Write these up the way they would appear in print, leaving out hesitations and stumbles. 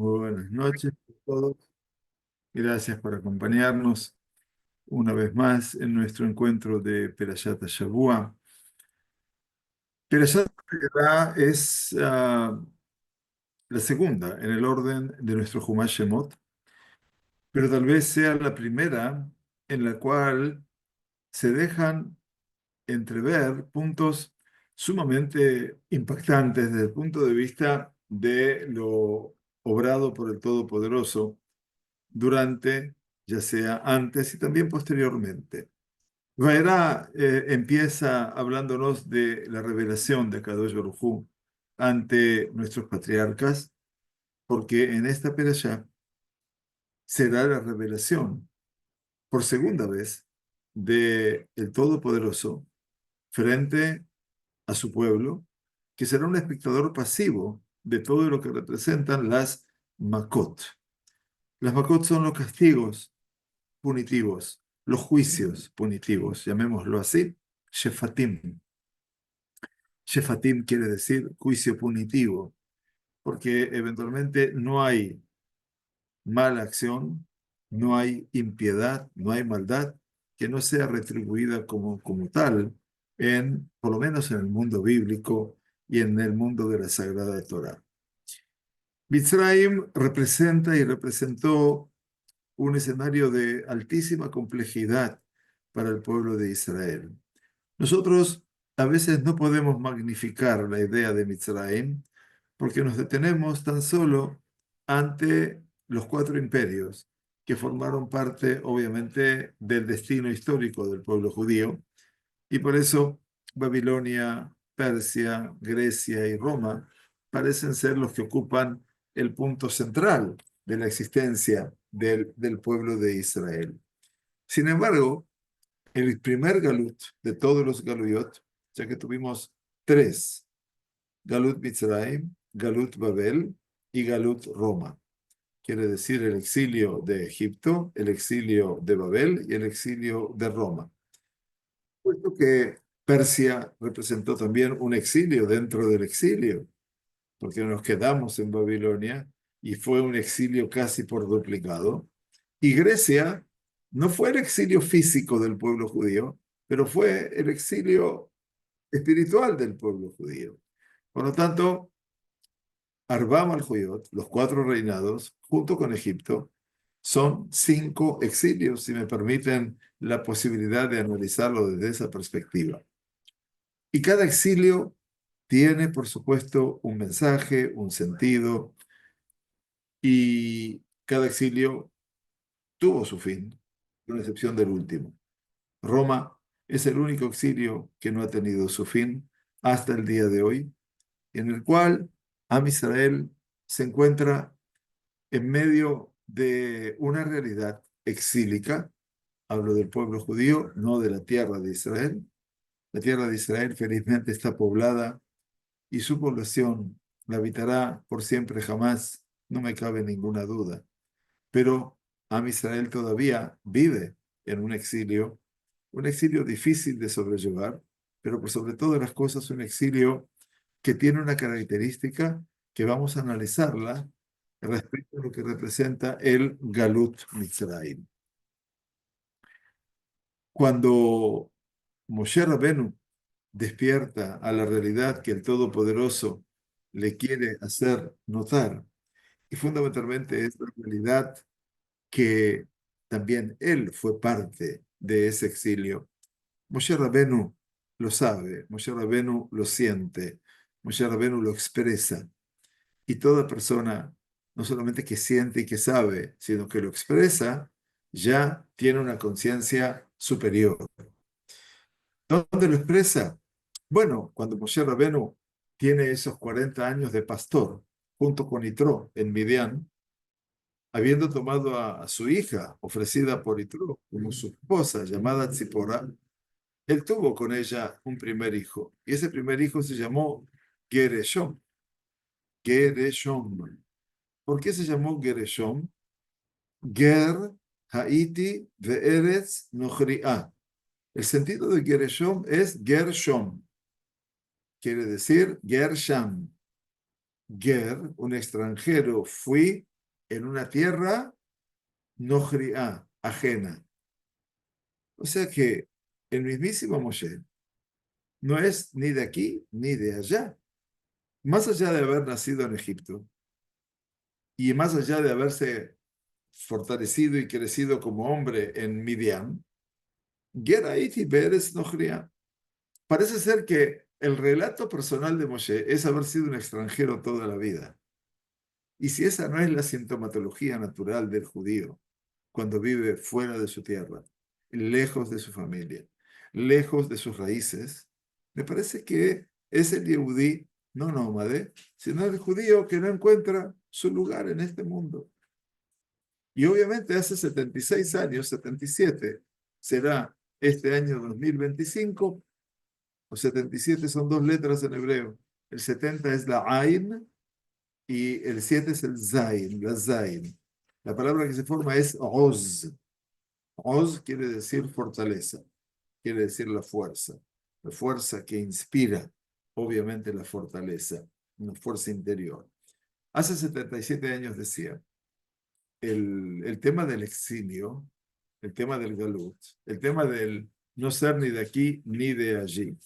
Buenas noches a todos. Gracias por acompañarnos una vez más en nuestro encuentro de Perashat Shavua. Perashat Shavua es la segunda en el orden de nuestro Humash Shemot, pero tal vez sea la primera en la cual se dejan entrever puntos sumamente impactantes desde el punto de vista de lo obrado por el Todopoderoso durante, ya sea antes y también posteriormente. Vaera empieza hablándonos de la revelación de Kadosh Baruj Hu ante nuestros patriarcas, porque en esta perashá se da la revelación por segunda vez de el Todopoderoso frente a su pueblo, que será un espectador pasivo de todo lo que representan las Makot. Las Makot son los castigos punitivos, los juicios punitivos, llamémoslo así, Shefatim. Shefatim quiere decir juicio punitivo, porque eventualmente no hay mala acción, no hay impiedad, no hay maldad que no sea retribuida como tal, por lo menos en el mundo bíblico y en el mundo de la Sagrada Torá. Mitzrayim representa y representó un escenario de altísima complejidad para el pueblo de Israel. Nosotros a veces no podemos magnificar la idea de Mitzrayim porque nos detenemos tan solo ante los cuatro imperios que formaron parte, obviamente, del destino histórico del pueblo judío, y por eso Babilonia, Persia, Grecia y Roma parecen ser los que ocupan el punto central de la existencia del pueblo de Israel. Sin embargo, el primer galut de todos los galuyot, ya que tuvimos tres, Galut Mitzrayim, Galut Babel y Galut Roma. Quiere decir el exilio de Egipto, el exilio de Babel y el exilio de Roma. Puesto que Persia representó también un exilio dentro del exilio, porque nos quedamos en Babilonia y fue un exilio casi por duplicado. Y Grecia no fue el exilio físico del pueblo judío, pero fue el exilio espiritual del pueblo judío. Por lo tanto, Arba Malhuyot, los cuatro reinados, junto con Egipto, son cinco exilios, si me permiten la posibilidad de analizarlo desde esa perspectiva. Y cada exilio tiene, por supuesto, un mensaje, un sentido, y cada exilio tuvo su fin, con excepción del último. Roma es el único exilio que no ha tenido su fin hasta el día de hoy, en el cual Am Israel se encuentra en medio de una realidad exílica. Hablo del pueblo judío, no de la tierra de Israel. La tierra de Israel felizmente está poblada y su población la habitará por siempre jamás, no me cabe ninguna duda. Pero Am Israel todavía vive en un exilio difícil de sobrellevar, pero por sobre todas las cosas un exilio que tiene una característica que vamos a analizarla respecto a lo que representa el Galut Mitzrayim. Cuando Moshe Rabenu despierta a la realidad que el Todopoderoso le quiere hacer notar, y fundamentalmente es la realidad que también él fue parte de ese exilio. Moshe Rabenu lo sabe, Moshe Rabenu lo siente, Moshe Rabenu lo expresa. Y toda persona, no solamente que siente y que sabe, sino que lo expresa, ya tiene una conciencia superior. ¿Dónde lo expresa? Bueno, cuando Moshe Rabenu tiene esos 40 años de pastor, junto con Yitro en Midian, habiendo tomado a su hija, ofrecida por Yitro, como su esposa, llamada Tzipora, él tuvo con ella un primer hijo. Y ese primer hijo se llamó Gereshom. Gereshom. ¿Por qué se llamó Gereshom? Ger, Haiti, Ve'eretz, Nochri'ah. El sentido de Gereshom es Gershom. Quiere decir Gersham. Ger, un extranjero, fui en una tierra no ajena. O sea que el mismísimo Moshe no es ni de aquí ni de allá. Más allá de haber nacido en Egipto y más allá de haberse fortalecido y crecido como hombre en Midian, Geraiti Beres Nochria. Parece ser que el relato personal de Moshe es haber sido un extranjero toda la vida. Y si esa no es la sintomatología natural del judío, cuando vive fuera de su tierra, lejos de su familia, lejos de sus raíces, me parece que es el Yehudí no nómade, sino el judío que no encuentra su lugar en este mundo. Y obviamente hace 76 años, 77, será este año 2025, los 77 son dos letras en hebreo. El 70 es la Ain y el 7 es el Zain, la Zain. La palabra que se forma es Oz. Oz quiere decir fortaleza, quiere decir la fuerza que inspira, obviamente la fortaleza, una fuerza interior. Hace 77 años decía, el tema del exilio, el tema del galut, el tema del no ser ni de aquí ni de allí,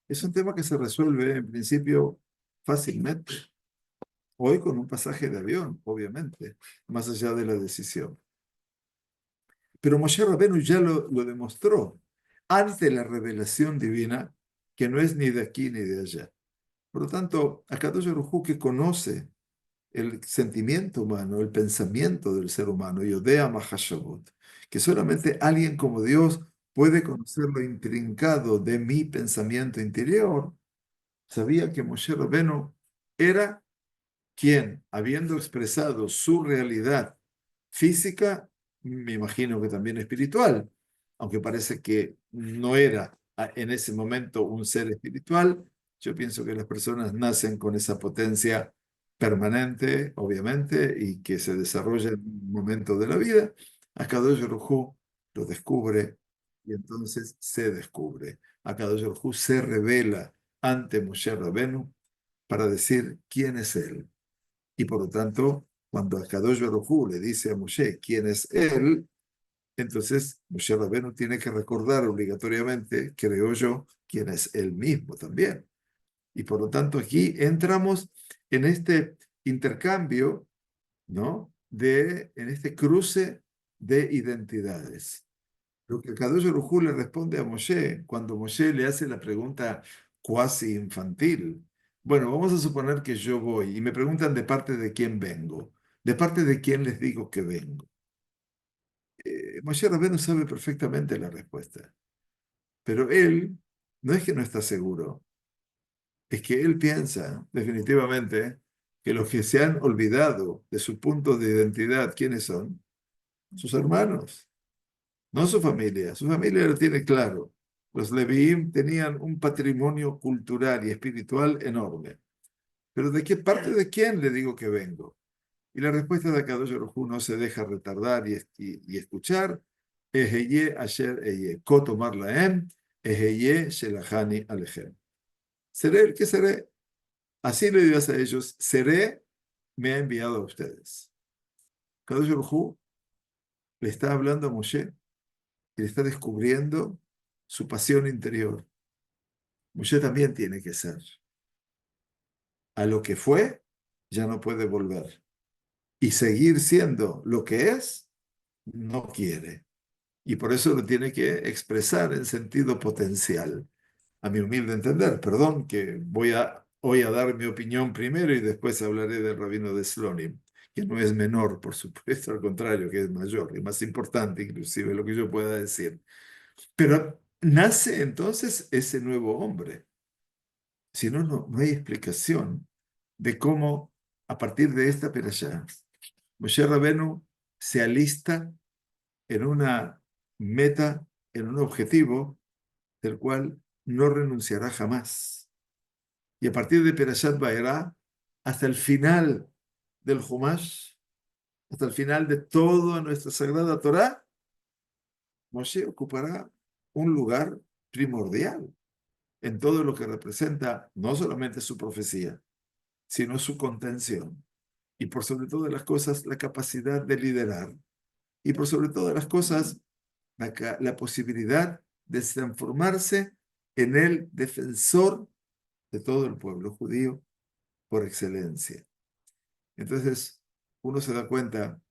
es un tema que se resuelve en principio fácilmente. Hoy con un pasaje de avión, obviamente, más allá de la decisión. Pero Moshe Rabenu ya lo demostró ante la revelación divina que no es ni de aquí ni de allá. Por lo tanto, Akadosh Baruj Hu, que conoce el sentimiento humano, el pensamiento del ser humano, Yodea Mahashavot, que solamente alguien como Dios puede conocer lo intrincado de mi pensamiento interior, sabía que Moshe Rabenu era quien, habiendo expresado su realidad física, me imagino que también espiritual, aunque parece que no era en ese momento un ser espiritual, yo pienso que las personas nacen con esa potencia permanente, obviamente, y que se desarrolla en un momento de la vida. Akadosh Baruj Hu lo descubre y entonces se descubre. Akadosh Baruj Hu se revela ante Moshe Rabenu para decir quién es él. Y por lo tanto, cuando Akadosh Baruj Hu le dice a Moshe quién es él, entonces Moshe Rabbeinu tiene que recordar obligatoriamente, creo yo, quién es él mismo también. Y por lo tanto aquí entramos en este intercambio, ¿no? En este cruce de identidades. Lo que Kadosh Baruj Hu le responde a Moshe cuando Moshe le hace la pregunta cuasi infantil. Bueno, vamos a suponer que yo voy y me preguntan de parte de quién vengo, de parte de quién les digo que vengo. Moshe Rabbeinu sabe perfectamente la respuesta, pero él no es que no está seguro, es que él piensa definitivamente que los que se han olvidado de su punto de identidad, ¿quiénes son? Sus hermanos. No su familia lo tiene claro. Los Leviim tenían un patrimonio cultural y espiritual enorme. Pero ¿de qué parte de quién le digo que vengo? Y la respuesta de Akadosh Baruj Hu no se deja retardar y escuchar. Eheye asher eye, kotomar laem, eheye shelahani alechem. Seré el que seré. Así le dirás a ellos, seré, me ha enviado a ustedes. Akadosh Baruj Hu le está hablando a Moshe y le está descubriendo su pasión interior. Moshe también tiene que ser. A lo que fue, ya no puede volver. Y seguir siendo lo que es, no quiere. Y por eso lo tiene que expresar en sentido potencial. A mi humilde entender, perdón, que hoy a dar mi opinión primero y después hablaré del rabino de Slonim, que no es menor, por supuesto, al contrario, que es mayor y más importante inclusive lo que yo pueda decir. Pero nace entonces ese nuevo hombre. Si no, no hay explicación de cómo, a partir de esta perashá, Moshe Rabenu se alista en una meta, en un objetivo del cual no renunciará jamás. Y a partir de Perashat Vaera, hasta el final del Humash, hasta el final de toda nuestra sagrada Torá, Moshe ocupará un lugar primordial en todo lo que representa no solamente su profecía, sino su contención. y por sobre todas las cosas la capacidad de liderar, y por sobre todas las cosas la posibilidad de transformarse en el defensor de todo el pueblo judío por excelencia. Entonces, uno se da cuenta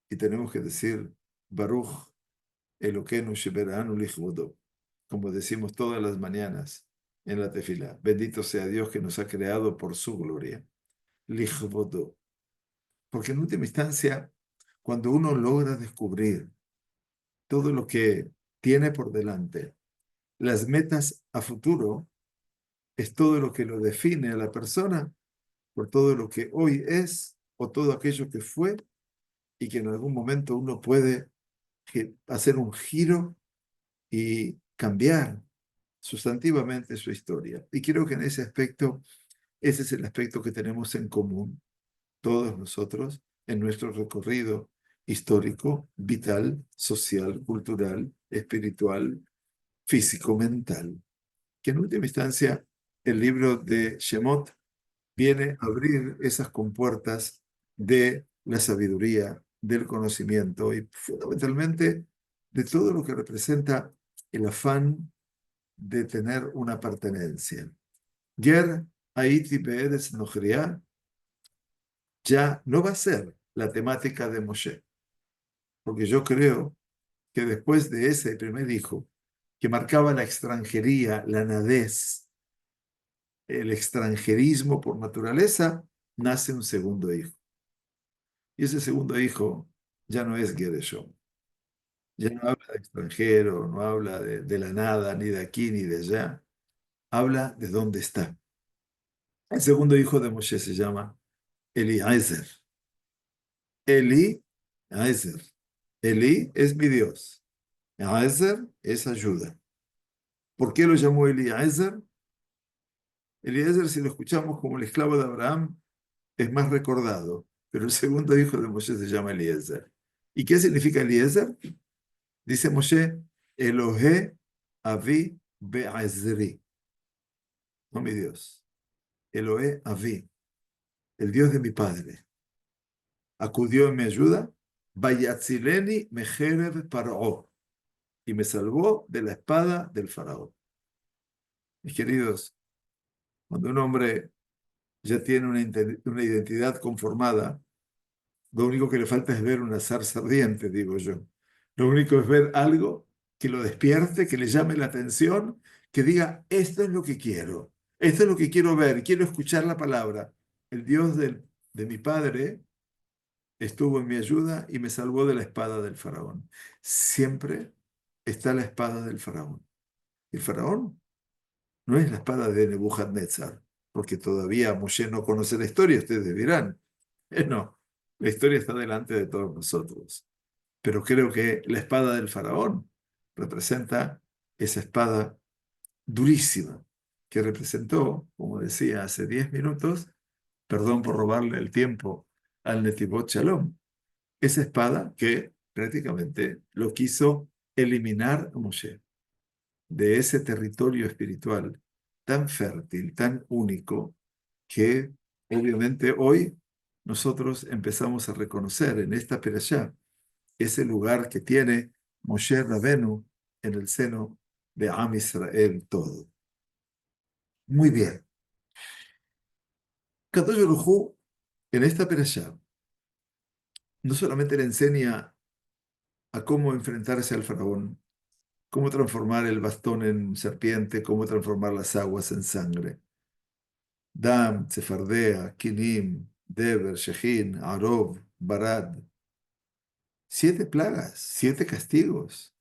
y tenemos que decir, Baruch Elokeinu sheberanu lichvodo, como decimos todas las mañanas en la tefila. Bendito sea Dios que nos ha creado por su gloria. Lichvodo. Porque en última instancia, cuando uno logra descubrir todo lo que tiene por delante, las metas a futuro, es todo lo que lo define a la persona por todo lo que hoy es o todo aquello que fue y que en algún momento uno puede hacer un giro y cambiar sustantivamente su historia. Y creo que en ese aspecto, ese es el aspecto que tenemos en común todos nosotros en nuestro recorrido histórico, vital, social, cultural, espiritual, físico, mental. Que en última instancia el libro de Shemot viene a abrir esas compuertas de la sabiduría, del conocimiento y fundamentalmente de todo lo que representa el afán de tener una pertenencia. Ger Haiti Be'eretz Nochriá ya no va a ser la temática de Moshe, porque yo creo que después de ese primer hijo, que marcaba la extranjería, la nadez, el extranjerismo por naturaleza, nace un segundo hijo. Y ese segundo hijo ya no es Gereshom, ya no habla de extranjero, no habla de la nada, ni de aquí ni de allá, habla de dónde está. El segundo hijo de Moshe se llama Eliezer. Eliezer. Eli es mi Dios. Eliezer es ayuda. ¿Por qué lo llamó Eliezer? Eliezer, si lo escuchamos como el esclavo de Abraham, es más recordado, pero el segundo hijo de Moshe se llama Eliezer. ¿Y qué significa Eliezer? Dice Moshe, Elohe Avi Be'ezri. No mi Dios. Elohe Avi, el Dios de mi padre. Acudió en mi ayuda. Vayatzileni mejerev paró. Y me salvó de la espada del faraón. Mis queridos, cuando un hombre ya tiene una identidad conformada, lo único que le falta es ver una zarza ardiente, digo yo. Lo único es ver algo que lo despierte, que le llame la atención, que diga, esto es lo que quiero, esto es lo que quiero ver, quiero escuchar la palabra. El Dios de mi padre estuvo en mi ayuda y me salvó de la espada del faraón. Siempre está la espada del faraón. El faraón no es la espada de Nebuchadnezzar, porque todavía Moshe no conoce la historia, ustedes dirán. No, la historia está delante de todos nosotros. Pero creo que la espada del faraón representa esa espada durísima que representó, como decía hace 10 minutos, perdón por robarle el tiempo al Netivot Shalom, esa espada que prácticamente lo quiso eliminar a Moshe de ese territorio espiritual tan fértil, tan único, que obviamente hoy nosotros empezamos a reconocer en esta perashá ese lugar que tiene Moshe Rabenu en el seno de Am Israel todo. Muy bien. Kadosh Baruj Hu, en esta perashá no solamente le enseña a cómo enfrentarse al faraón, cómo transformar el bastón en serpiente, cómo transformar las aguas en sangre. Dam, Tsefardea, Kinim, Deber, Shehin, Arov, Barad. 7 plagas, 7 castigos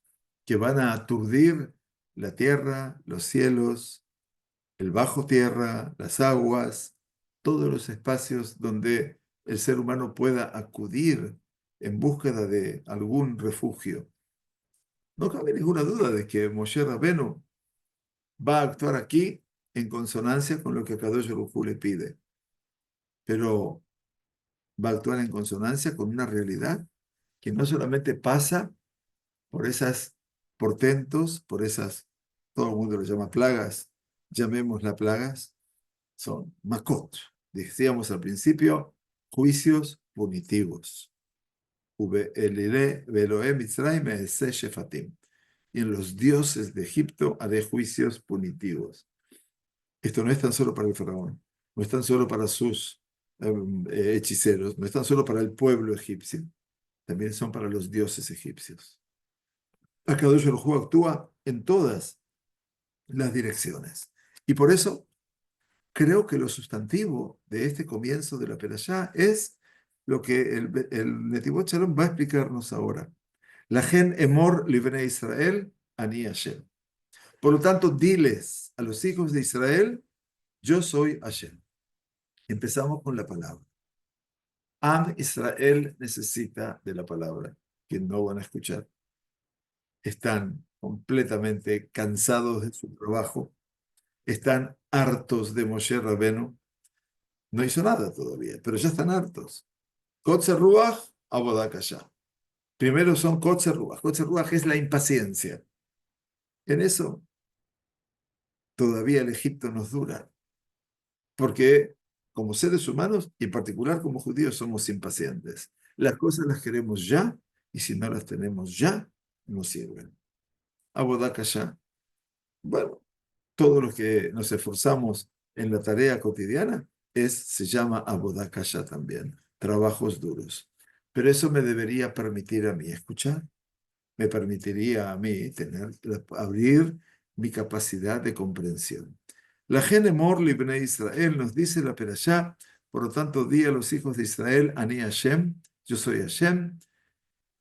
que van a aturdir la tierra, los cielos, el bajo tierra, las aguas, todos los espacios donde el ser humano pueda acudir en búsqueda de algún refugio. No cabe ninguna duda de que Moshe Rabenu va a actuar aquí en consonancia con lo que Kadosh Baruj Hu le pide, pero va a actuar en consonancia con una realidad que no solamente pasa por esas portentos, por esas, todo el mundo lo llama plagas, llamémoslas plagas, son makot. Decíamos al principio, juicios punitivos. Veloé Mitzrayim e'eseh shefatim. Y en los dioses de Egipto haré juicios punitivos. Esto no es tan solo para el faraón, no es tan solo para sus hechiceros, no es tan solo para el pueblo egipcio, también son para los dioses egipcios. Akadosh Baruj Hu actúa en todas las direcciones. Y por eso creo que lo sustantivo de este comienzo de la Perashá es lo que el Netivot Shalom va a explicarnos ahora. La gen emor libnei Israel ani Hashem. Por lo tanto, diles a los hijos de Israel, yo soy Hashem. Empezamos con la palabra. Am Israel necesita de la palabra, que no van a escuchar. Están completamente cansados de su trabajo, están hartos de Moshe Rabenu. No hizo nada todavía, pero ya están hartos. Kotzer Ruach, Avodah Kashá. Primero son Kotzer Ruach. Kotzer Ruach es la impaciencia. En eso todavía el Egipto nos dura, porque como seres humanos, y en particular como judíos, somos impacientes. Las cosas las queremos ya, y si no las tenemos ya, no sirven. Avodah Kashá. Bueno, todo lo que nos esforzamos en la tarea cotidiana se llama Avodah Kashá también, trabajos duros. Pero eso me debería permitir a mí escuchar, me permitiría a mí abrir mi capacidad de comprensión. La Gen Emor Libnei Israel nos dice la Perashá, por lo tanto, di a los hijos de Israel, Ani Hashem, yo soy Hashem,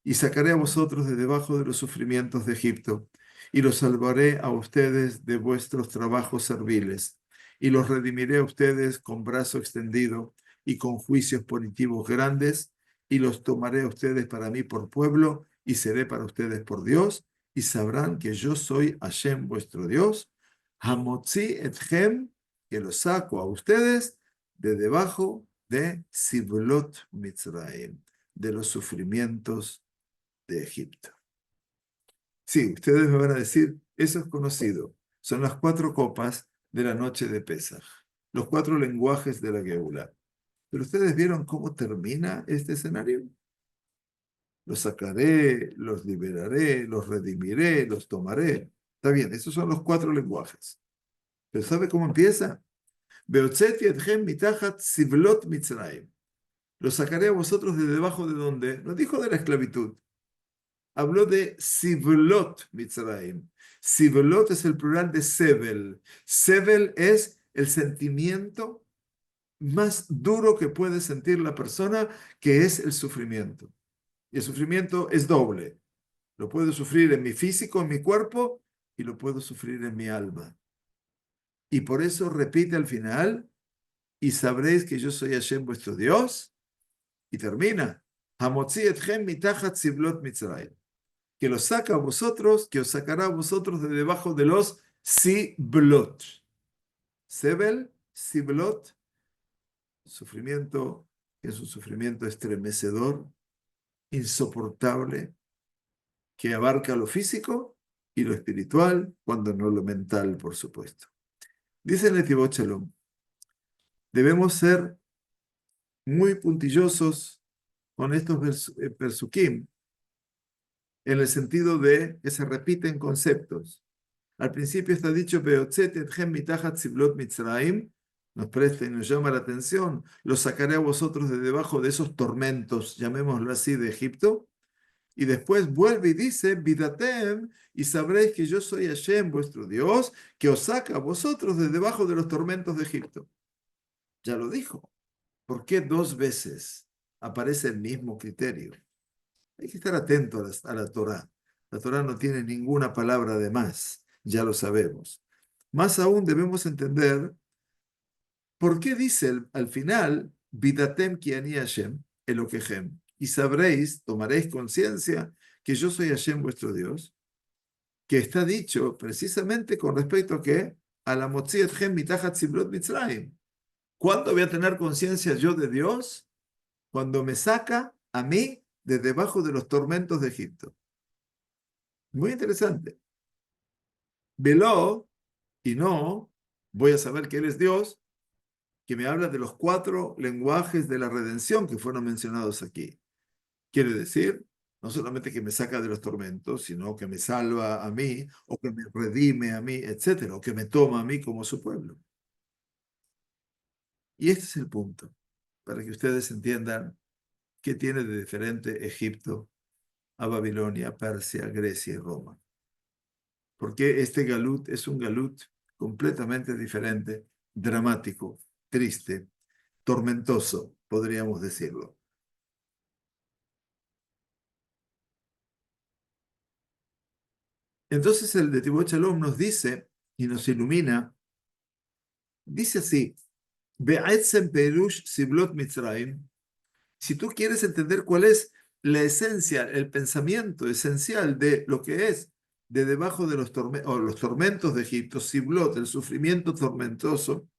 y sacaré a vosotros de debajo de los sufrimientos de Egipto, y los salvaré a ustedes de vuestros trabajos serviles, y los redimiré a ustedes con brazo extendido y con juicios punitivos grandes, y los tomaré a ustedes para mí por pueblo, y seré para ustedes por Dios, y sabrán que yo soy Hashem vuestro Dios, Hamotzi etchem, que los saco a ustedes de debajo de Siblot Mitzrayim, de los sufrimientos de Egipto. Sí, ustedes me van a decir, eso es conocido. Son las 4 copas de la noche de Pesaj, los 4 lenguajes de la Geula. Pero ustedes vieron cómo termina este escenario. Los sacaré, los liberaré, los redimiré, los tomaré. Está bien, esos son los 4 lenguajes. Pero ¿sabe cómo empieza? Beotzeti etchem mitachat sivlot Mitzrayim. Los sacaré a vosotros de debajo de donde. No dijo de la esclavitud. Habló de Sivlot Mitzrayim. Sivlot es el plural de Sevel. Sevel es el sentimiento más duro que puede sentir la persona, que es el sufrimiento. Y el sufrimiento es doble. Lo puedo sufrir en mi físico, en mi cuerpo, y lo puedo sufrir en mi alma. Y por eso repite al final, y sabréis que yo soy Hashem vuestro Dios, y termina, Hamotzi etchem mitachat Sivlot Mitzrayim, que los saca a vosotros, que os sacará a vosotros de debajo de los Siblot. Sebel, Siblot, sufrimiento, es un sufrimiento estremecedor, insoportable, que abarca lo físico y lo espiritual, cuando no lo mental, por supuesto. Dice el Netivot Shalom, debemos ser muy puntillosos con estos persukim, en el sentido de que se repiten conceptos. Al principio está dicho, nos presta y nos llama la atención, los sacaré a vosotros de debajo de esos tormentos, llamémoslo así, de Egipto. Y después vuelve y dice, Vidatem, y sabréis que yo soy Hashem, vuestro Dios, que os saca a vosotros de debajo de los tormentos de Egipto. Ya lo dijo. ¿Por qué 2 veces aparece el mismo criterio? Hay que estar atento a la Torá. La Torá no tiene ninguna palabra de más, ya lo sabemos. Más aún debemos entender por qué dice al final, Vidatem ki ani Hashem, Elokehem, y sabréis, tomaréis conciencia que yo soy Hashem vuestro Dios, que está dicho precisamente con respecto a que a la Motzi etchem mitachat Siblot Mitzrayim. ¿Cuándo voy a tener conciencia yo de Dios? Cuando me saca a mí de debajo de los tormentos de Egipto. Muy interesante. Veló, y no, voy a saber que Él es Dios, que me habla de los 4 lenguajes de la redención que fueron mencionados aquí. Quiere decir, no solamente que me saca de los tormentos, sino que me salva a mí, o que me redime a mí, etcétera, o que me toma a mí como su pueblo. Y este es el punto, para que ustedes entiendan qué tiene de diferente Egipto a Babilonia, Persia, Grecia y Roma. Porque este galut es un galut completamente diferente, dramático, triste, tormentoso, podríamos decirlo. Entonces el de Tibot Shalom nos dice y nos ilumina, dice así, Be'etzem Perush Siblot Mitzrayim, si tú quieres entender cuál es la esencia, el pensamiento esencial de lo que es de debajo de los tormentos de Egipto, Siblot, el sufrimiento tormentoso,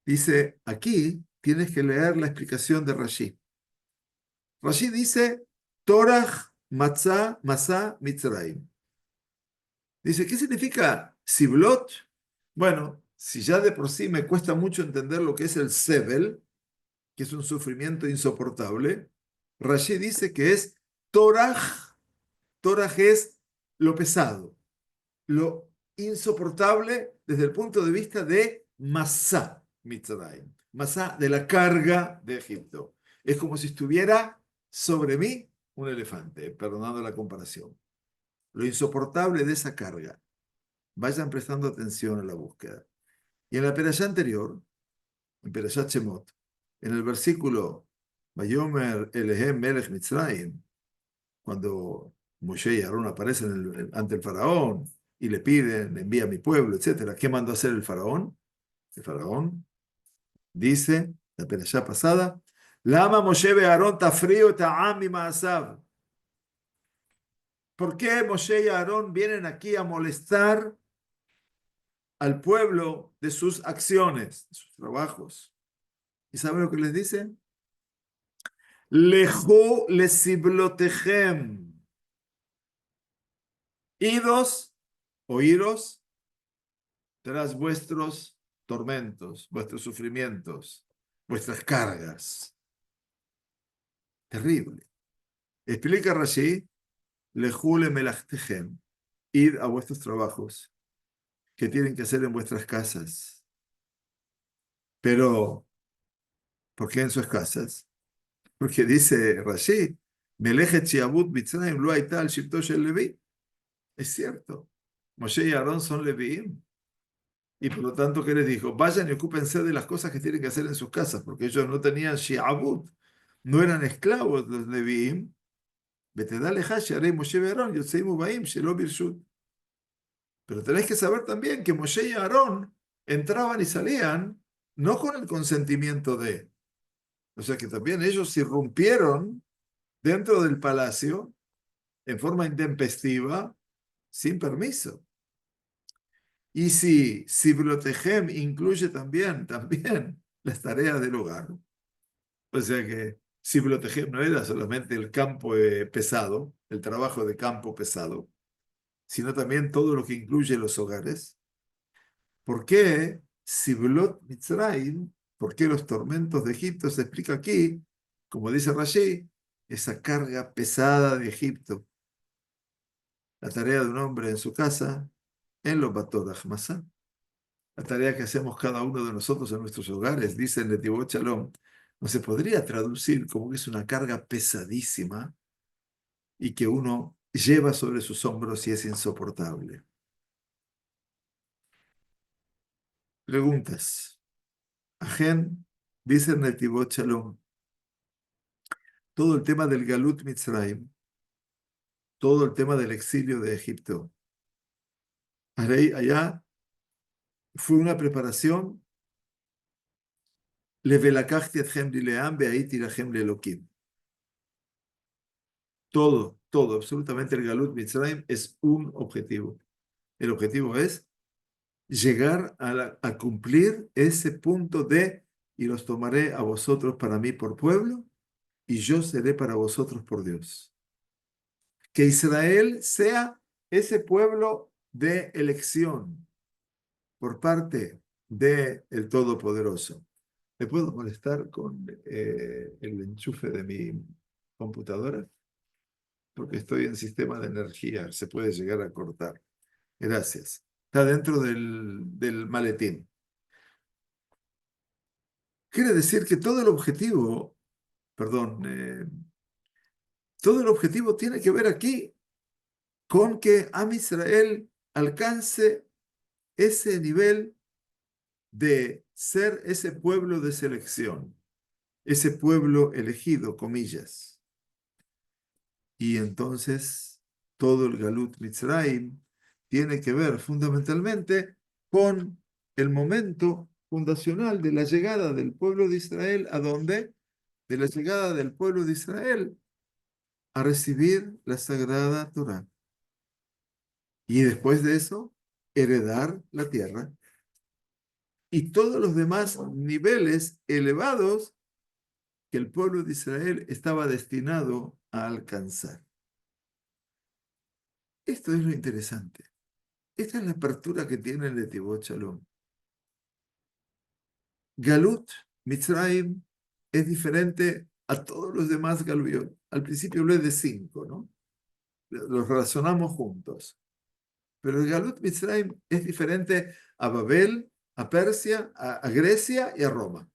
dice, aquí tienes que leer la explicación de Rashi. Rashi dice, Torah Matzah Masá Mitzrayim. Dice, ¿qué significa Siblot? Bueno, si ya de por sí me cuesta mucho entender lo que es el Sebel, que es un sufrimiento insoportable, Rashi dice que es Torah. Torah es lo pesado, lo insoportable desde el punto de vista de Masá Mitzrayim, Masá de la carga de Egipto. Es como si estuviera sobre mí un elefante, perdonando la comparación. Lo insoportable de esa carga. Vayan prestando atención a la búsqueda. Y en la perashá anterior, en Perashat Shemot, en el versículo Vayomer Elehem Melech Mitzrayim, cuando Moshe y Aarón aparecen ante el faraón y le piden, envía a mi pueblo, etcétera, ¿qué mandó a hacer el faraón? El faraón dice, la perashá pasada, Lama Moshe ve Aarón tafrío ta'am mi ma'asav. ¿Por qué Moshe y Aarón vienen aquí a molestar al pueblo de sus acciones, de sus trabajos? ¿Y saben lo que les dice? Lejú lesiblotejem. Idos, oíros, tras vuestros tormentos, vuestros sufrimientos, vuestras cargas. Terrible. Explica Rashi, lejú le melachtejem. Id a vuestros trabajos que tienen que hacer en vuestras casas. Pero, ¿por qué en sus casas? Porque dice Rashi, Melejet Shiabut Mitzrayim lo hay tal Shibto Shel Levi. Es cierto. Moshe y Aarón son Leviim. Y por lo tanto, ¿qué les dijo? Vayan y ocúpense de las cosas que tienen que hacer en sus casas, porque ellos no tenían Shiabut, no eran esclavos los Leviim. Betedale Hashi, Arei Moshe y Aarón, Yotzeimu Baim, Shelo Birshut. Pero tenéis que saber también que Moshe y Aarón entraban y salían no con el consentimiento de. O sea que también ellos irrumpieron dentro del palacio en forma intempestiva, sin permiso. Y si Brotejem incluye también las tareas del hogar. O sea que si Brotejem no era solamente el campo pesado, el trabajo de campo pesado, sino también todo lo que incluye los hogares. ¿Por qué Siblot Mitzrayim? ¿Por qué los tormentos de Egipto? Se explica aquí, como dice Rashi, esa carga pesada de Egipto. La tarea de un hombre en su casa, en los Batorach Masá. La tarea que hacemos cada uno de nosotros en nuestros hogares, dice el Netibot Shalom, no se podría traducir como que es una carga pesadísima y que uno lleva sobre sus hombros y es insoportable. Preguntas. Ajen, dice el Netibot Shalom, todo el tema del Galut Mitzrayim, todo el tema del exilio de Egipto. Allá fue una preparación, levelakachti etchem lileam be'aiti lachem lelokim. Todo, absolutamente el Galut Mitzrayim es un objetivo. El objetivo es llegar a cumplir ese punto de y los tomaré a vosotros para mí por pueblo y yo seré para vosotros por Dios. Que Israel sea ese pueblo de elección por parte de el Todopoderoso. ¿Me puedo molestar con el enchufe de mi computadora? Porque estoy en sistema de energía, se puede llegar a cortar. Gracias. Está dentro del maletín. Quiere decir que todo el objetivo, perdón, todo el objetivo tiene que ver aquí con que Am Israel alcance ese nivel de ser ese pueblo de selección, ese pueblo elegido, comillas. Y entonces todo el Galut Mitzrayim tiene que ver fundamentalmente con el momento fundacional de la llegada del pueblo de Israel, ¿a dónde? De la llegada del pueblo de Israel a recibir la Sagrada Torá. Y después de eso, heredar la tierra y todos los demás niveles elevados que el pueblo de Israel estaba destinado a alcanzar. Esto es lo interesante. Esta es la apertura que tiene el Netivot Shalom. Galut, Mitzrayim, es diferente a todos los demás Galuyot. Al principio hablé de 5, ¿no? Los relacionamos juntos. Pero el Galut Mitzrayim es diferente a Babel, a Persia, a Grecia y a Roma.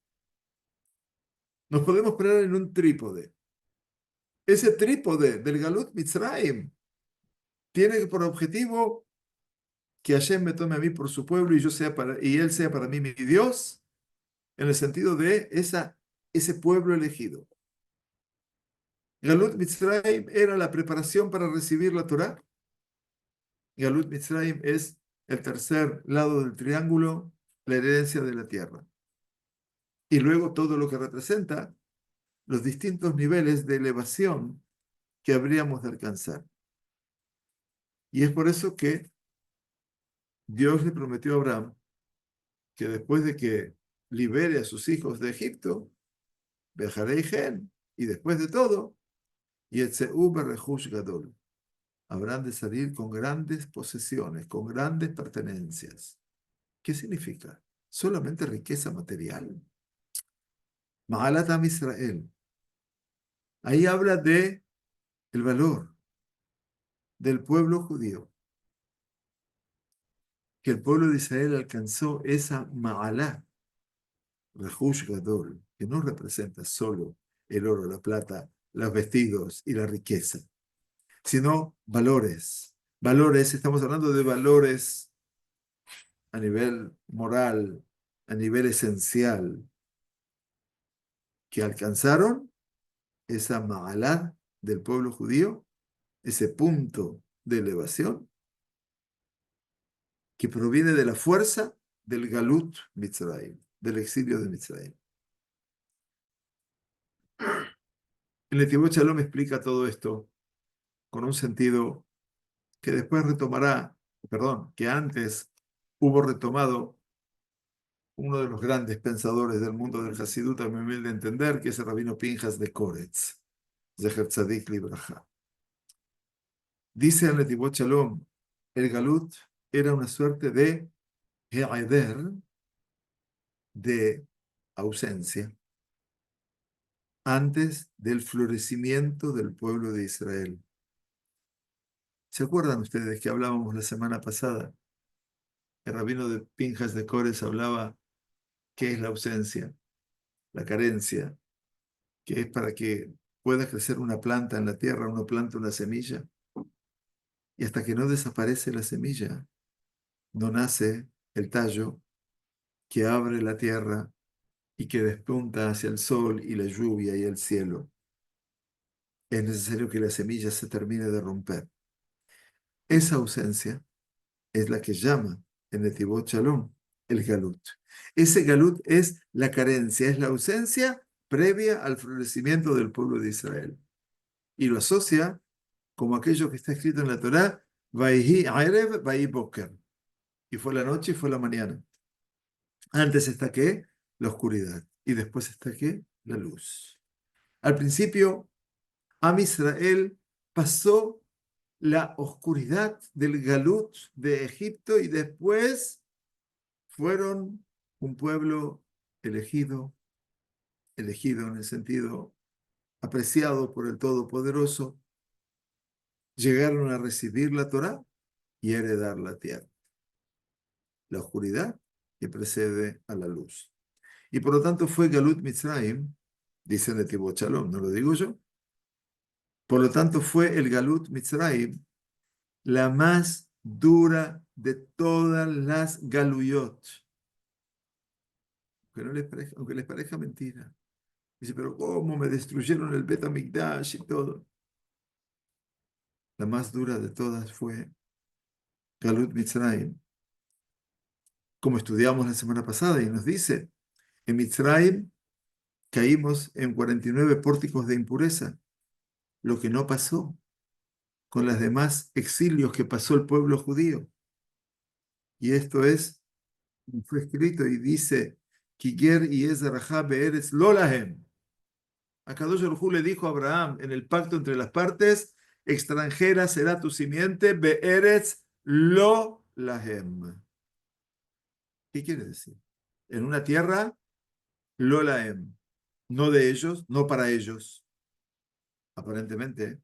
Nos podemos poner en un trípode. Ese trípode del Galut Mitzrayim tiene por objetivo que Hashem me tome a mí por su pueblo y él sea para mí mi Dios, en el sentido de ese pueblo elegido. Galut Mitzrayim era la preparación para recibir la Torá. Galut Mitzrayim es el tercer lado del triángulo, la herencia de la tierra. Y luego todo lo que representa los distintos niveles de elevación que habríamos de alcanzar. Y es por eso que Dios le prometió a Abraham que después de que libere a sus hijos de Egipto, viajaré Gen, y después de todo, Yetzeu Berehush Gadol, habrán de salir con grandes posesiones, con grandes pertenencias. ¿Qué significa? ¿Solamente riqueza material? Ma'alat Am Israel. Ahí habla de el valor del pueblo judío, que el pueblo de Israel alcanzó esa Ma'alat, Rehush Gadol, que no representa solo el oro, la plata, los vestidos y la riqueza, sino valores. Valores, estamos hablando de valores a nivel moral, a nivel esencial, que alcanzaron esa ma'alá del pueblo judío, ese punto de elevación que proviene de la fuerza del Galut Mitzrayim, del exilio de Mitzrayim. El Netivot Shalom explica todo esto con un sentido que después retomará, perdón, que antes hubo retomado uno de los grandes pensadores del mundo del Hasidut, a mi humilde entender, que es el rabino Pinjas de Koretz, Zecher Tzadik Libraja. Dice el Netivot Shalom, el Galut era una suerte de He'eder, de ausencia, antes del florecimiento del pueblo de Israel. ¿Se acuerdan ustedes que hablábamos la semana pasada? El rabino de Pinjas de Koretz hablaba qué es la ausencia, la carencia, que es para que pueda crecer una planta en la tierra, una planta, una semilla, y hasta que no desaparece la semilla, no nace el tallo que abre la tierra y que despunta hacia el sol y la lluvia y el cielo. Es necesario que la semilla se termine de romper. Esa ausencia es la que llama en Netivot Shalom el Galut. Ese Galut es la carencia, es la ausencia previa al florecimiento del pueblo de Israel. Y lo asocia como aquello que está escrito en la Torá, Vaihi Arev, Vaihi Boker. Y fue la noche y fue la mañana. Antes está ¿qué? La oscuridad. Y después está ¿qué? La luz. Al principio, Am Israel pasó la oscuridad del Galut de Egipto y después fueron un pueblo elegido, elegido en el sentido apreciado por el Todopoderoso, llegaron a recibir la Torá y heredar la tierra, la oscuridad que precede a la luz. Y por lo tanto fue Galut Mitzrayim, dice Netivot Shalom, no lo digo yo, por lo tanto fue el Galut Mitzrayim la más dura de todas las Galuyot, aunque les parezca mentira. Dice, pero ¿cómo me destruyeron el Bet HaMikdash y todo? La más dura de todas fue Galut Mitzrayim, como estudiamos la semana pasada, y nos dice, en Mitzrayim caímos en 49 pórticos de impureza, lo que no pasó con los demás exilios que pasó el pueblo judío. Y esto es, fue escrito y dice, Kiger y Ezrahá be'eretz lo lahem. Akadosh Baruj Hu le dijo a Abraham en el pacto entre las partes, extranjera será tu simiente, be'eretz lo lahem. ¿Qué quiere decir? En una tierra, lo lahem. No de ellos, no para ellos. Aparentemente,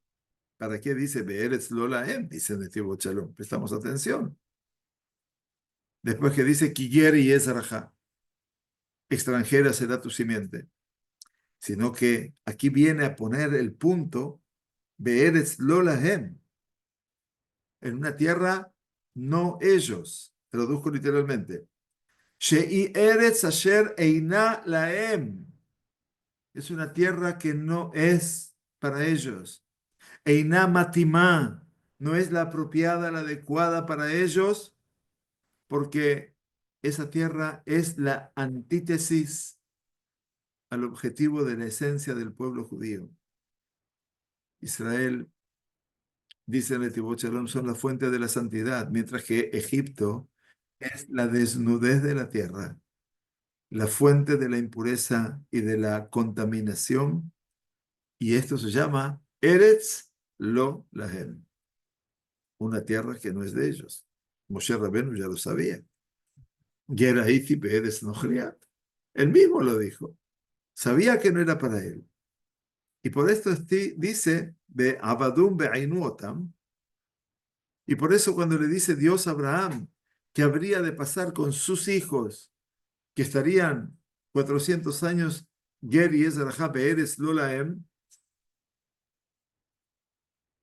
¿para qué dice be'eretz lo lahem? Dice Netivot Shalom. Prestamos atención. Después que dice Kiger y Ezrahá, extranjera será tu simiente. Sino que aquí viene a poner el punto, be'eretz lo lahem, en una tierra no ellos. Traduzco literalmente. She'i eretz asher eina lahem. Es una tierra que no es para ellos. Eina matimá. No es la apropiada, la adecuada para ellos, porque esa tierra es la antítesis al objetivo de la esencia del pueblo judío. Israel, dice Netivot Shalom, son la fuente de la santidad, mientras que Egipto es la desnudez de la tierra, la fuente de la impureza y de la contaminación, y esto se llama Eretz Lo Lahem, una tierra que no es de ellos. Moshe Rabenu ya lo sabía. Geraiti Be'eretz Nochriat. Él mismo lo dijo. Sabía que no era para él. Y por esto dice de Abadum Be'ainu Otam. Y por eso cuando le dice Dios a Abraham que habría de pasar con sus hijos, que estarían 400 años, Ger y Ezrahá Be'eretz Lo Lahem,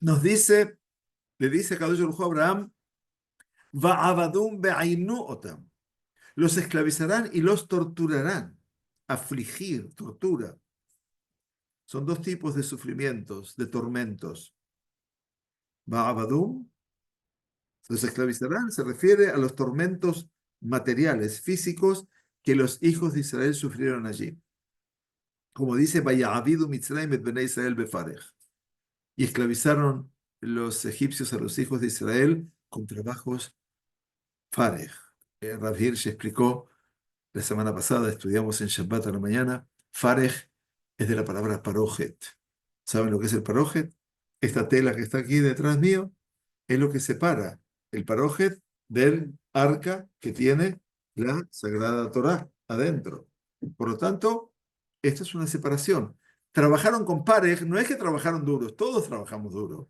nos dice, le dice a Kadosh Baruj Hu a Abraham, Va'abadum Be'ainu Otam. Los esclavizarán y los torturarán. Afligir, tortura. Son dos tipos de sufrimientos, de tormentos. Ba'abadum, los esclavizarán, se refiere a los tormentos materiales, físicos, que los hijos de Israel sufrieron allí. Como dice, Vaya'avidu Mitzrayim et Bnei Israel befarej. Y esclavizaron los egipcios a los hijos de Israel con trabajos farej. Rav Hirsch explicó la semana pasada, estudiamos en Shabbat a la mañana, farej es de la palabra parojet. ¿Saben lo que es el parojet? Esta tela que está aquí detrás mío es lo que separa el parojet del arca que tiene la Sagrada Torá adentro. Por lo tanto, esta es una separación. Trabajaron con parej, no es que trabajaron duros, todos trabajamos duro.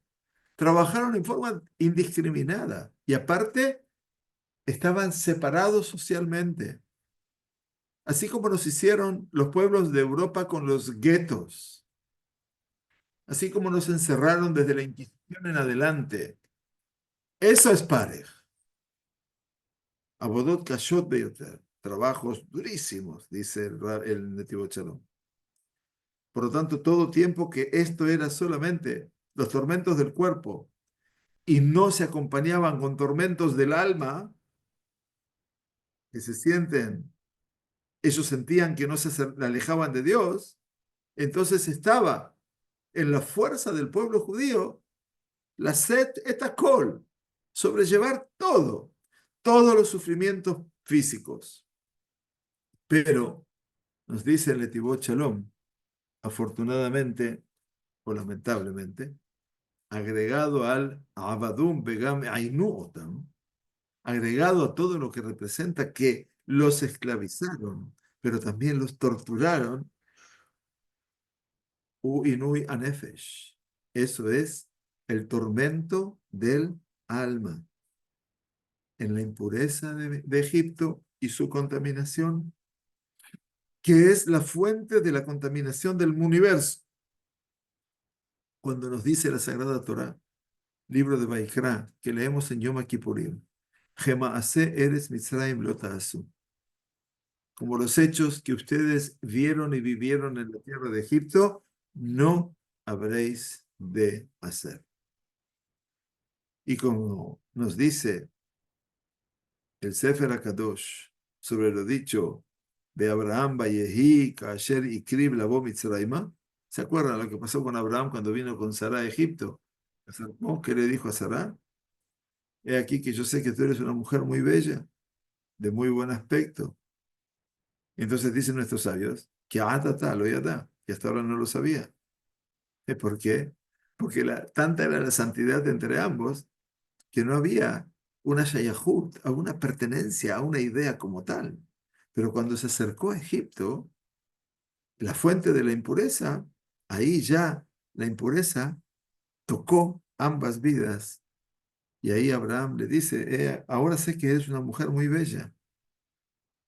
Trabajaron en forma indiscriminada y aparte estaban separados socialmente. Así como nos hicieron los pueblos de Europa con los guetos, así como nos encerraron desde la Inquisición en adelante. Eso es parej. Abodot kashot beyoter, trabajos durísimos, dice el Netivot Shalom. Por lo tanto, todo tiempo que esto era solamente los tormentos del cuerpo y no se acompañaban con tormentos del alma, que se sienten, ellos sentían que no se alejaban de Dios, entonces estaba en la fuerza del pueblo judío la set etakol, sobrellevar todos los sufrimientos físicos. Pero, nos dice el Netivot Shalom, afortunadamente o lamentablemente, agregado al Abadum Begam Ainu Otam, agregado a todo lo que representa que los esclavizaron, pero también los torturaron, inui anefesh. Eso es el tormento del alma, en la impureza de Egipto y su contaminación, que es la fuente de la contaminación del universo. Cuando nos dice la Sagrada Torá, libro de Baikra, que leemos en Yom Kippurim, Gemaase eres Mitzrayim lo ta'asu. Como los hechos que ustedes vieron y vivieron en la tierra de Egipto, no habréis de hacer. Y como nos dice el Sefer HaKadosh sobre lo dicho de Abraham, Vayehi, Kasher y Krib, Labo Mitzrayma, ¿se acuerdan lo que pasó con Abraham cuando vino con Sará a Egipto? ¿Qué le dijo a Sará? He aquí que yo sé que tú eres una mujer muy bella, de muy buen aspecto. Entonces dicen nuestros sabios que lo yada, y hasta ahora no lo sabía. ¿Por qué? Porque tanta era la santidad entre ambos que no había una shayahut, una pertenencia, a una idea como tal. Pero cuando se acercó a Egipto, la fuente de la impureza, ahí ya la impureza tocó ambas vidas. Y ahí Abraham le dice, ahora sé que eres una mujer muy bella,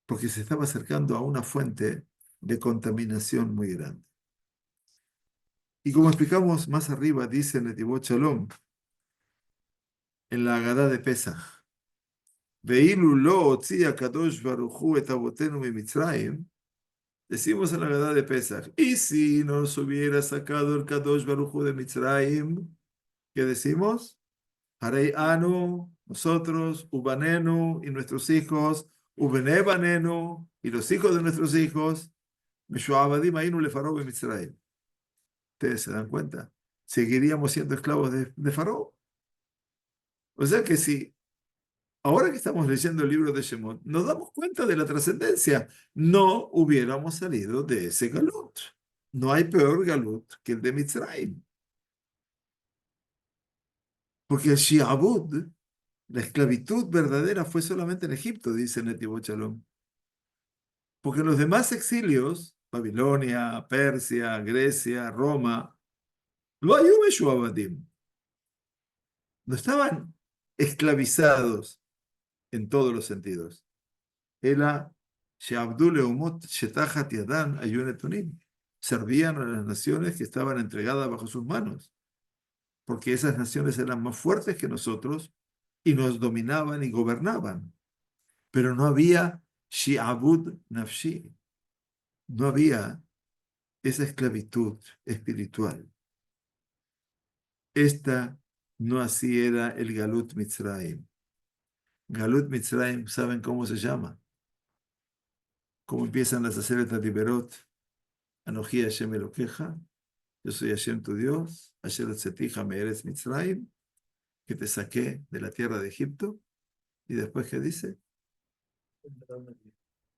porque se estaba acercando a una fuente de contaminación muy grande. Y como explicamos más arriba, dice Netivot Shalom, en la Agadá de Pesach, Ve'ilu lo hotzia Kadosh Baruj Hu et avotenu mimitzrayim, decimos en la Agadá de Pesach, y si nos hubiera sacado el Kadosh Baruj Hu de Mitzrayim, ¿qué decimos? Harei anu, nosotros, ubanenu y nuestros hijos, ubenebanenu y los hijos de nuestros hijos, Meshuabadim ainu le Faraó Mitzrayim. ¿Ustedes se dan cuenta? Seguiríamos siendo esclavos de Faraón. O sea que si ahora que estamos leyendo el libro de Shemot, nos damos cuenta de la trascendencia. No hubiéramos salido de ese galut. No hay peor galut que el de Mitzrayim. Porque el Shi'abud, la esclavitud verdadera, fue solamente en Egipto, dice Netivot Shalom. Porque en los demás exilios, Babilonia, Persia, Grecia, Roma, lo hay un no estaban esclavizados en todos los sentidos. Era She'abdu Leumot Shetachat Yadan Ayunetunim. Servían a las naciones que estaban entregadas bajo sus manos, porque esas naciones eran más fuertes que nosotros y nos dominaban y gobernaban. Pero no había Shi'abud Nafshi, no había esa esclavitud espiritual. Esta no así era el Galut Mitzrayim. Galut Mitzrayim, ¿saben cómo se llama? ¿Cómo empiezan las Aseret Adiberot? Anoji Hashem Elokeja, yo soy Hashem tu Dios, Asher Tzatija Me'eretz Mitzrayim, que te saqué de la tierra de Egipto. Y después, ¿qué dice?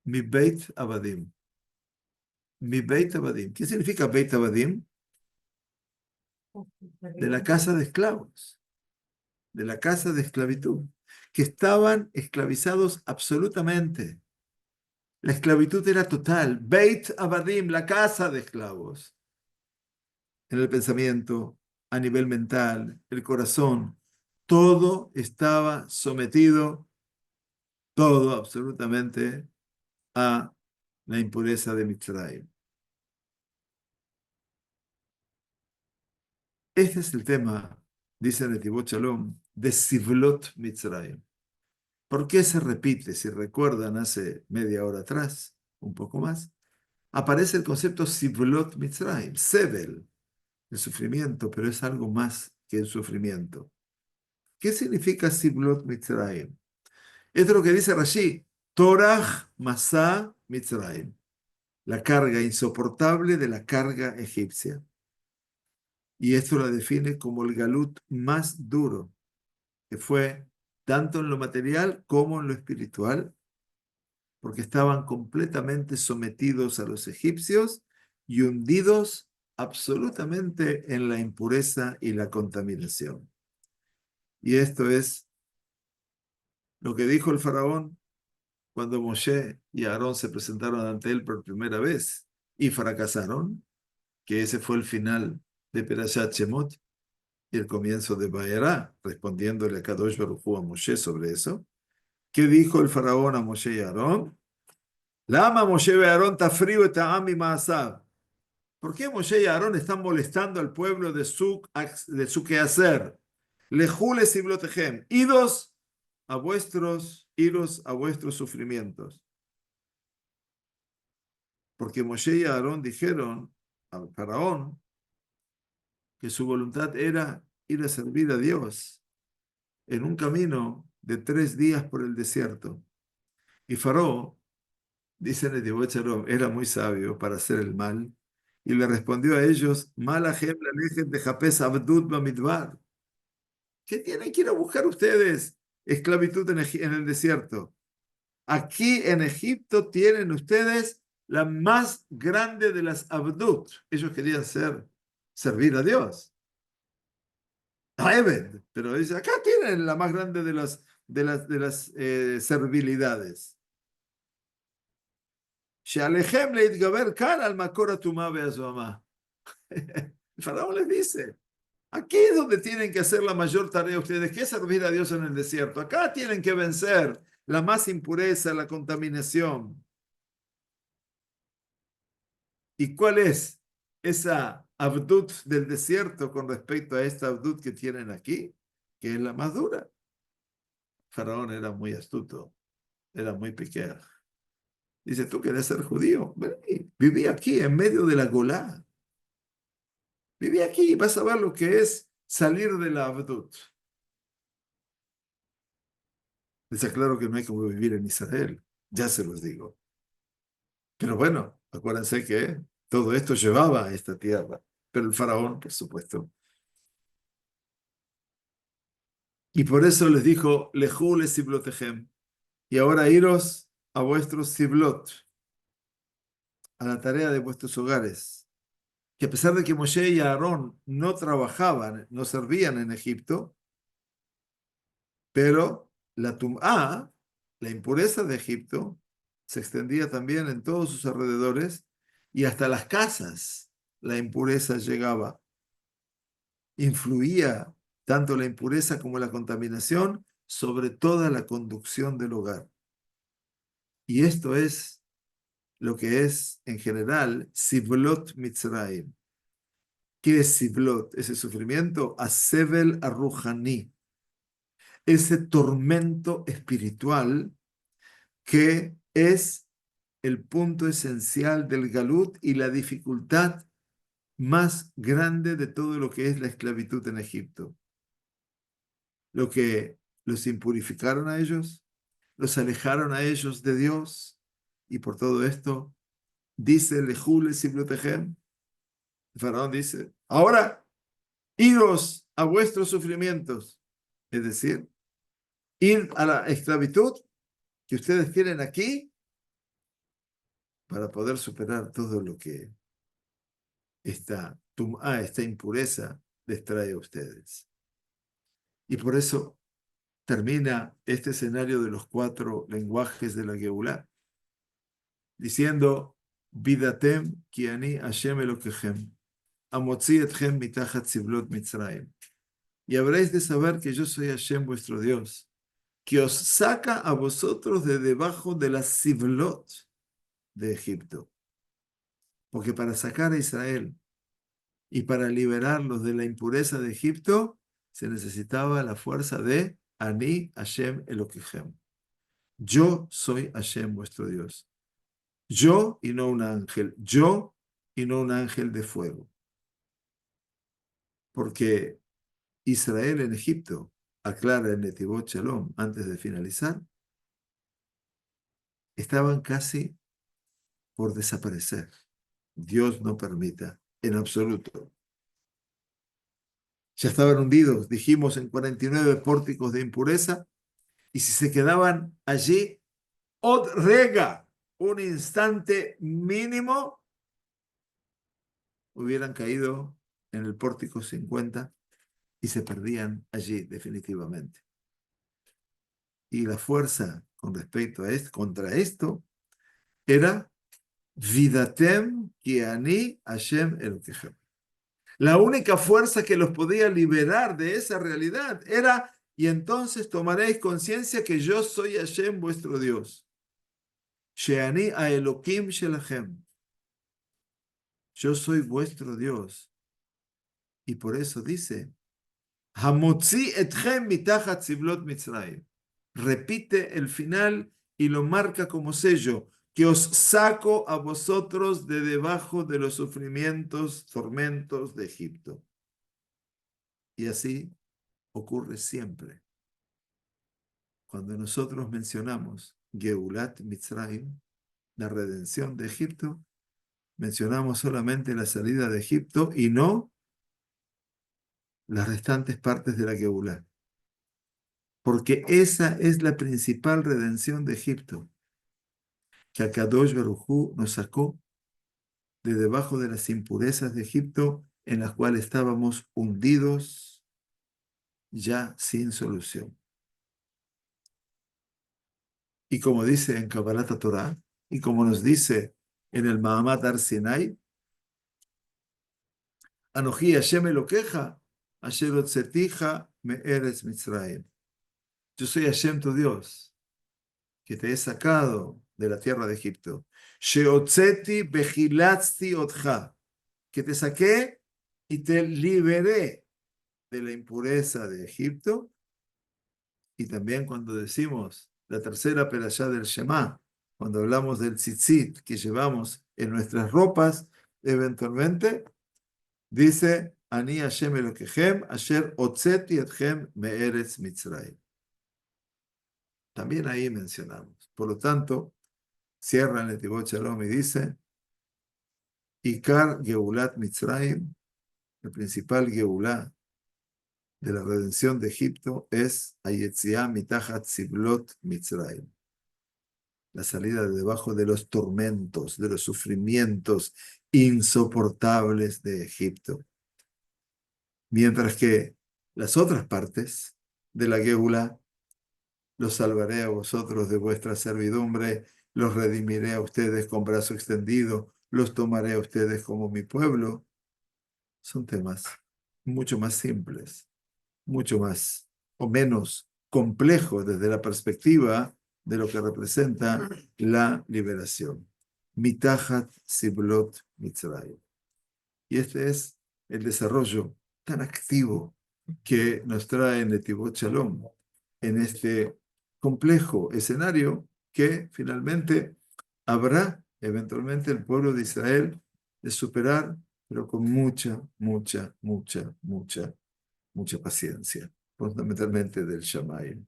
Mi Beit Abadim. Mi Beit Abadim. ¿Qué significa Beit Abadim? De la casa de esclavos, de la casa de esclavitud, que estaban esclavizados absolutamente. La esclavitud era total. Beit Abadim, la casa de esclavos. En el pensamiento, a nivel mental, el corazón, todo estaba sometido, todo absolutamente, a la impureza de Mitzrayim. Este es el tema, dice Netivot Shalom, de Sivlot Mitzrayim. ¿Por qué se repite? Si recuerdan, hace media hora atrás, un poco más, aparece el concepto Sivlot Mitzrayim, Sevel, el sufrimiento, pero es algo más que el sufrimiento. ¿Qué significa Sivlot Mitzrayim? Esto es lo que dice Rashi, Torah Masá Mitzrayim, la carga insoportable de la carga egipcia. Y esto la define como el galut más duro, que fue tanto en lo material como en lo espiritual, porque estaban completamente sometidos a los egipcios y hundidos absolutamente en la impureza y la contaminación. Y esto es lo que dijo el faraón cuando Moshe y Aarón se presentaron ante él por primera vez y fracasaron, que ese fue el final de Perashat Shemot y el comienzo de Vaerá, respondiéndole a Kadosh Baruj Hu a Moshe sobre eso. ¿Qué dijo el faraón a Moshe y Aarón? Lama Moshe y Aarón tafriu et ha'am mima'asav. ¿Por qué Moshe y Aarón están molestando al pueblo de su quehacer? Lejules y blotejem, idos a vuestros sufrimientos. Porque Moshe y Aarón dijeron al faraón que su voluntad era ir a servir a Dios en un camino de 3 días por el desierto. Y Faraón, dice Netivot Shalom, era muy sabio para hacer el mal, y le respondió a ellos, Malahem la de Japes Abdut Bamidbar. ¿Qué tienen que ir a buscar ustedes? Esclavitud en el desierto. Aquí en Egipto tienen ustedes la más grande de las Abdut. Ellos querían servir a Dios. A Ebed, pero dice, acá tienen la más grande de las servilidades. Shealejem leitgaber kan al makor atumá be'azoamá. El faraón les dice, aquí es donde tienen que hacer la mayor tarea ustedes, que es servir a Dios en el desierto. Acá tienen que vencer la más impureza, la contaminación. ¿Y cuál es esa abdut del desierto con respecto a esta abdut que tienen aquí? Que es la más dura. Faraón era muy astuto, era muy pequeño. Dice, ¿tú querés ser judío? Vení, viví aquí en medio de la Golá. Viví aquí y vas a ver lo que es salir de la abdut. Les aclaro que no hay como vivir en Israel, ya se los digo. Pero bueno, acuérdense que todo esto llevaba a esta tierra. Pero el faraón, por supuesto. Y por eso les dijo, Lejú le siblotejem. Y ahora iros a vuestros siblot, a la tarea de vuestros hogares. Que a pesar de que Moshe y Aarón no trabajaban, no servían en Egipto, pero la tum'a, la impureza de Egipto, se extendía también en todos sus alrededores y hasta las casas la impureza llegaba. Influía tanto la impureza como la contaminación sobre toda la conducción del hogar. Y esto es lo que es en general Sivlot Mitzrayim. ¿Qué es Sivlot? Ese sufrimiento, Asevel Arruhani, ese tormento espiritual que es el punto esencial del galut y la dificultad más grande de todo lo que es la esclavitud en Egipto. Lo que los impurificaron a ellos, los alejaron a ellos de Dios, y por todo esto, dice Lejule Siblotejem, el faraón dice, ahora iros a vuestros sufrimientos, es decir, ir a la esclavitud que ustedes tienen aquí para poder superar todo lo que esta impureza les trae a ustedes. Y por eso termina este escenario de los 4 lenguajes de la Geulá, diciendo, Vidatem ki ani Hashem Elokechem, amotzi etchem mitachat siblot Mitzrayim. Y habréis de saber que yo soy Hashem vuestro Dios, que os saca a vosotros de debajo de las siblot de Egipto. Porque para sacar a Israel y para liberarlos de la impureza de Egipto, se necesitaba la fuerza de Ani Hashem Elokechem. Yo soy Hashem vuestro Dios. Yo y no un ángel. Yo y no un ángel de fuego. Porque Israel en Egipto, aclara en Netivot Shalom, antes de finalizar, estaban casi por desaparecer. Dios no permita, en absoluto. Ya estaban hundidos, dijimos, en 49 pórticos de impureza, y si se quedaban allí, od rega, un instante mínimo, hubieran caído en el pórtico 50 y se perdían allí definitivamente. Y la fuerza con respecto a esto, contra esto, era Vidatem ki ani Hashem Elokejem. La única fuerza que los podía liberar de esa realidad era, y entonces tomaréis conciencia que yo soy Hashem vuestro Dios. Sheani a Elohim Shelachem. Yo soy vuestro Dios. Y por eso dice, Hamotzi etchem mitachat ziblot Mitzrayim. Repite el final y lo marca como sello, que os saco a vosotros de debajo de los sufrimientos, tormentos de Egipto. Y así ocurre siempre. Cuando nosotros mencionamos Geulat Mitzrayim, la redención de Egipto, mencionamos solamente la salida de Egipto y no las restantes partes de la Geulat. Porque esa es la principal redención de Egipto, que Akadosh Baruj Hu nos sacó de debajo de las impurezas de Egipto en las cuales estábamos hundidos ya sin solución. Y como dice en Kabbalat Torah, y como nos dice en el Mahamat Ar Sinai, Anoji Hashem Elokeja, Asher Otzetija Me'eretz Mitzrayim. Yo soy Hashem tu Dios, que te he sacado de la tierra de Egipto. Sheotzeti Bejilatzti Otja, que te saqué y te liberé de la impureza de Egipto. Y también cuando decimos la tercera perashá del Shema, cuando hablamos del tzitzit que llevamos en nuestras ropas, eventualmente dice, Ani Hashem Elokejem, Asher Otzeti Etchem Me'eretz Mitzrayim. También ahí mencionamos. Por lo tanto, cierra el Netivot Shalom y dice, Ikar Geulat Mitzrayim, el principal Geulah de la redención de Egipto es Ayetziah Mitachat Ziblot Mitzrayim, la salida de debajo de los tormentos, de los sufrimientos insoportables de Egipto. Mientras que las otras partes de la Geula, los salvaré a vosotros de vuestra servidumbre, los redimiré a ustedes con brazo extendido, los tomaré a ustedes como mi pueblo, son temas mucho más simples, mucho más o menos complejos desde la perspectiva de lo que representa la liberación. Mitachat Siblot Mitzrayim. Y este es el desarrollo tan activo que nos trae Netivot Shalom en este complejo escenario que finalmente habrá eventualmente el pueblo de Israel de superar, pero con mucha, mucha, mucha, mucha, mucha paciencia, fundamentalmente del Shammai.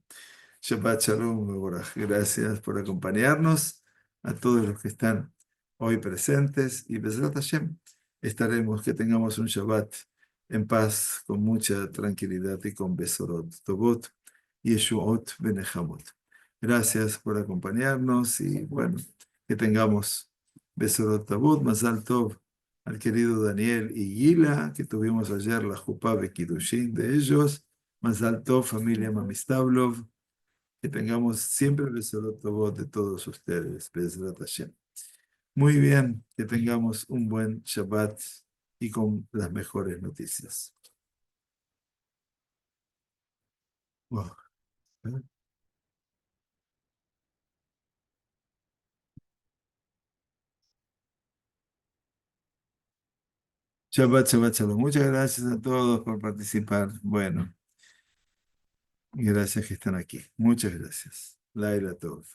Shabbat Shalom, Mevorach. Gracias por acompañarnos a todos los que están hoy presentes y Bezrat Hashem estaremos, que tengamos un Shabbat en paz, con mucha tranquilidad y con Besorot Tovot, Yeshuot Benechamot. Gracias por acompañarnos y bueno, que tengamos Besorot Tovot, Mazal Tov al querido Daniel y Gila, que tuvimos ayer la Jupá Bekidushin de ellos, Mazal Tov, familia Mamistavlov, que tengamos siempre el Besorot Tovot de todos ustedes, Bezrat Hashem. Muy bien, que tengamos un buen Shabbat y con las mejores noticias. Wow. Shabbat, Shabbat, Shalom. Muchas gracias a todos por participar. Bueno, gracias que están aquí. Muchas gracias. Laila Tov.